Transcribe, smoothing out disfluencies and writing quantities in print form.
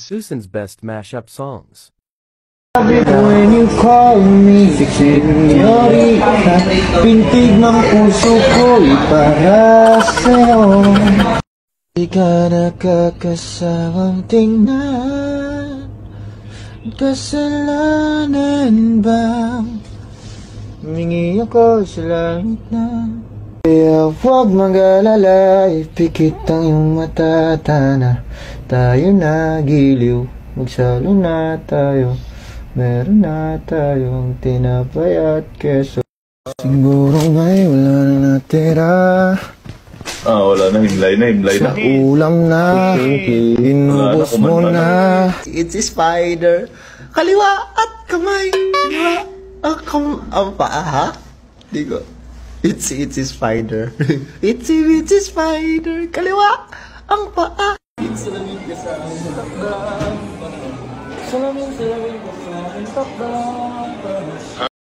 Susan's best mashup songs. When you call me senyorita, pintig ng puso ko'y para sa'yo. Di ka nakakasamang tingnan, kasalanan bang humingi ako sa langit na? Kaya huwag mag-alala, ipikit ang iyong mata, tana tayo na giliw, magsalo na tayo, meron na tayong tinapay at keso. Siguro ngay wala na natira, wala na, himlay na. sa ulam na, inubos mo na. It's a spider, kaliwa at kamay, kaliwa ang paa, ha? Di ko. It's a spider. It's a spider, kaliwa ang paa. Salamin ka sa aking takdang, salamin ka sa aking takdang.